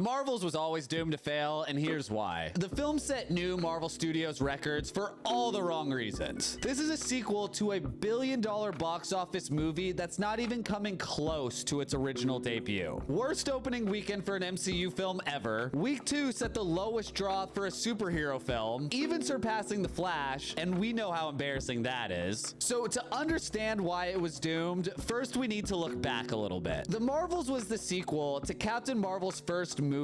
Marvel's was always doomed to fail, and here's why. The film set new Marvel Studios records for all the wrong reasons. This is a sequel to a billion-dollar box office movie that's not even coming close to its original debut. Worst opening weekend for an MCU film ever. Week 2 set the lowest draw for a superhero film, even surpassing The Flash, and we know how embarrassing that is. So to understand why it was doomed, first we need to look back a little bit. The Marvels was the sequel to Captain Marvel's first movie,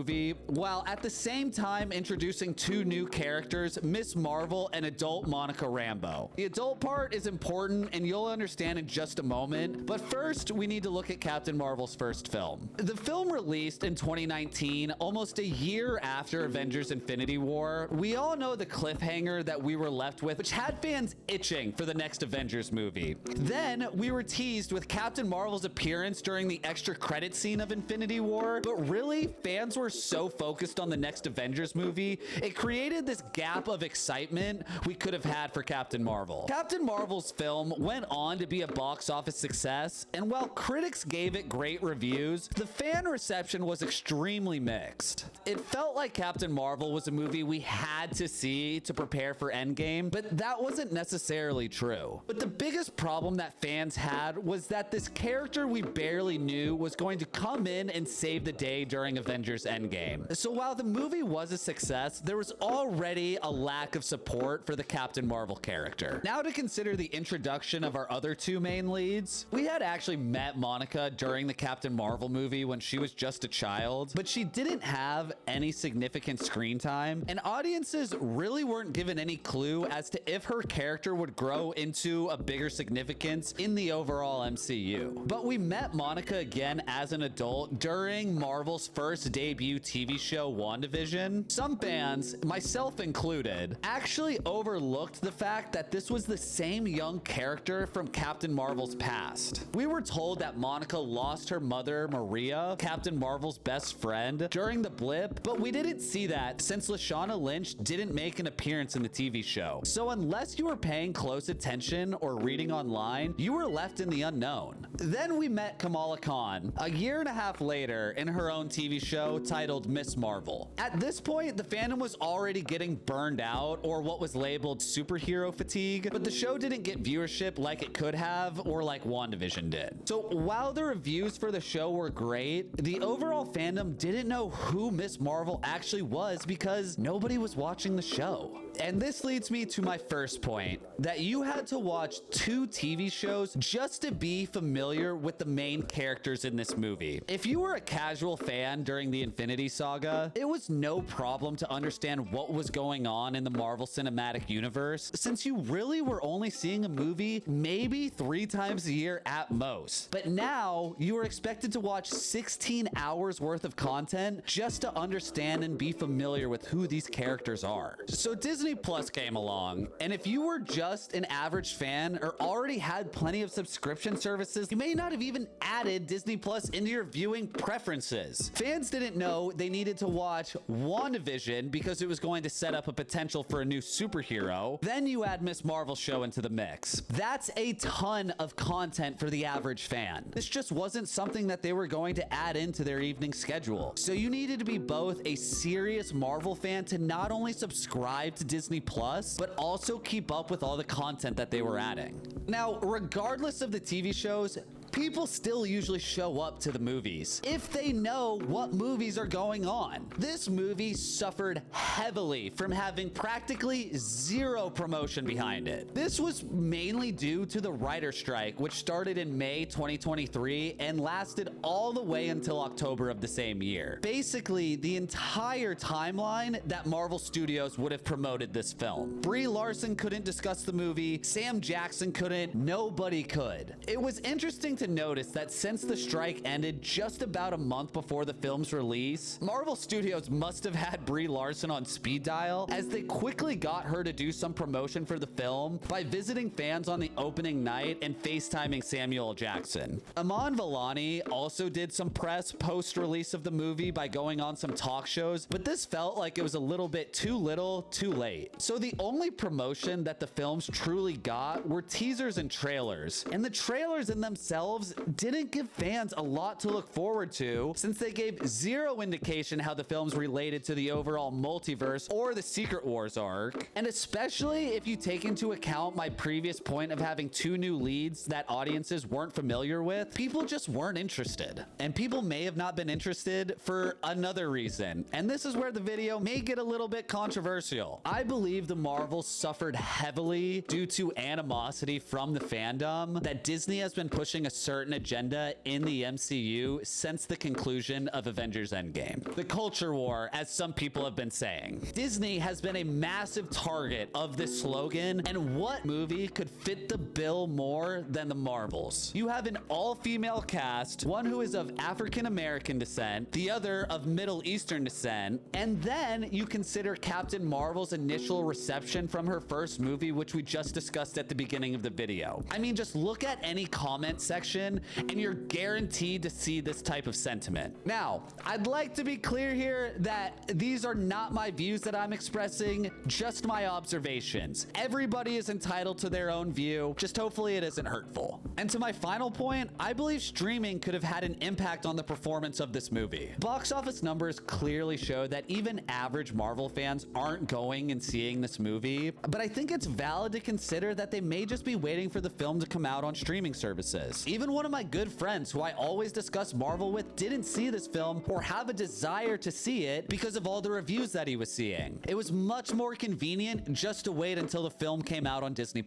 while at the same time introducing two new characters, Miss Marvel and adult Monica Rambeau. The adult part is important, and you'll understand in just a moment, but first we need to look at Captain Marvel's first film. The film released in 2019, almost a year after Avengers Infinity War. We all know the cliffhanger that we were left with, which had fans itching for the next Avengers movie. Then we were teased with Captain Marvel's appearance during the extra credit scene of Infinity War, but really, fans were so focused on the next Avengers movie, it created this gap of excitement we could have had for Captain Marvel. Captain Marvel's film went on to be a box office success, and while critics gave it great reviews, the fan reception was extremely mixed. It felt like Captain Marvel was a movie we had to see to prepare for Endgame, but that wasn't necessarily true. But the biggest problem that fans had was that this character we barely knew was going to come in and save the day during Avengers Endgame. So while the movie was a success, there was already a lack of support for the Captain Marvel character. Now to consider the introduction of our other two main leads. We had actually met Monica during the Captain Marvel movie when she was just a child, but she didn't have any significant screen time, and audiences really weren't given any clue as to if her character would grow into a bigger significance in the overall MCU. But we met Monica again as an adult during Marvel's first debut TV show, WandaVision. Some fans, myself included, actually overlooked the fact that this was the same young character from Captain Marvel's past. We were told that Monica lost her mother, Maria, Captain Marvel's best friend, during the blip, but we didn't see that since Lashana Lynch didn't make an appearance in the TV show. So unless you were paying close attention or reading online, you were left in the unknown. Then we met Kamala Khan a year and a half later in her own TV show titled Miss Marvel. At this point, the fandom was already getting burned out, or what was labeled superhero fatigue, but the show didn't get viewership like it could have, or like WandaVision did. So while the reviews for the show were great, the overall fandom didn't know who Miss Marvel actually was because nobody was watching the show. And this leads me to my first point, that you had to watch two TV shows just to be familiar with the main characters in this movie. If you were a casual fan during the Infinity Saga, it was no problem to understand what was going on in the Marvel Cinematic Universe, since you really were only seeing a movie maybe 3 times a year at most. But now, you are expected to watch 16 hours worth of content just to understand and be familiar with who these characters are. So Disney Plus came along, and if you were just an average fan or already had plenty of subscription services, you may not have even added Disney Plus into your viewing preferences. Fans didn't know they needed to watch WandaVision because it was going to set up a potential for a new superhero. Then you add Miss Marvel's show into the mix. That's a ton of content for the average fan. This just wasn't something that they were going to add into their evening schedule. So you needed to be both a serious Marvel fan to not only subscribe to Disney Plus, but also keep up with all the content that they were adding. Now, regardless of the TV shows, people still usually show up to the movies if they know what movies are going on. This movie suffered heavily from having practically zero promotion behind it. This was mainly due to the writer's strike, which started in May 2023 and lasted all the way until October of the same year. Basically, the entire timeline that Marvel Studios would have promoted this film. Brie Larson couldn't discuss the movie, Sam Jackson couldn't, nobody could. It was interesting to notice that since the strike ended just about a month before the film's release, Marvel Studios must have had Brie Larson on speed dial, as they quickly got her to do some promotion for the film by visiting fans on the opening night and FaceTiming Samuel L. Jackson. Aman Vellani also did some press post-release of the movie by going on some talk shows, but this felt like it was a little bit too little, too late. So the only promotion that the films truly got were teasers and trailers, and the trailers in themselves themselves didn't give fans a lot to look forward to, since they gave zero indication how the films related to the overall multiverse or the Secret Wars arc. And especially if you take into account my previous point of having two new leads that audiences weren't familiar with, people just weren't interested. And people may have not been interested for another reason. And this is where the video may get a little bit controversial. I believe the Marvels suffered heavily due to animosity from the fandom that Disney has been pushing a certain agenda in the MCU since the conclusion of Avengers Endgame. The culture war, as some people have been saying. Disney has been a massive target of this slogan, and what movie could fit the bill more than the Marvels? You have an all-female cast, one who is of African-American descent, the other of Middle Eastern descent, and then you consider Captain Marvel's initial reception from her first movie, which we just discussed at the beginning of the video. I mean, just look at any comment section and you're guaranteed to see this type of sentiment. Now, I'd like to be clear here that these are not my views that I'm expressing, just my observations. Everybody is entitled to their own view, just hopefully it isn't hurtful. And to my final point, I believe streaming could have had an impact on the performance of this movie. Box office numbers clearly show that even average Marvel fans aren't going and seeing this movie, but I think it's valid to consider that they may just be waiting for the film to come out on streaming services. Even one of my good friends who I always discuss Marvel with didn't see this film or have a desire to see it because of all the reviews that he was seeing. It was much more convenient just to wait until the film came out on Disney+.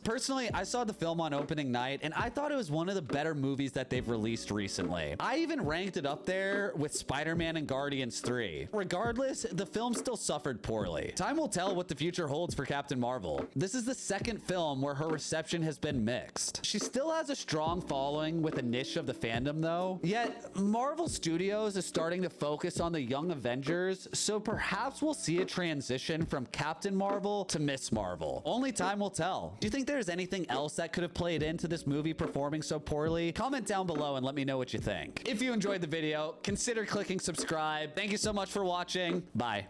Personally, I saw the film on opening night and I thought it was one of the better movies that they've released recently. I even ranked it up there with Spider-Man and Guardians 3. Regardless, the film still suffered poorly. Time will tell what the future holds for Captain Marvel. This is the second film where her reception has been mixed. She still has a strong following with a niche of the fandom though, yet Marvel Studios is starting to focus on the young Avengers, so perhaps we'll see a transition from Captain Marvel to Miss Marvel. Only time will tell. Do you think there's anything else that could have played into this movie performing so poorly? Comment down below and let me know what you think. If you enjoyed the video, consider clicking subscribe. Thank you so much for watching. Bye.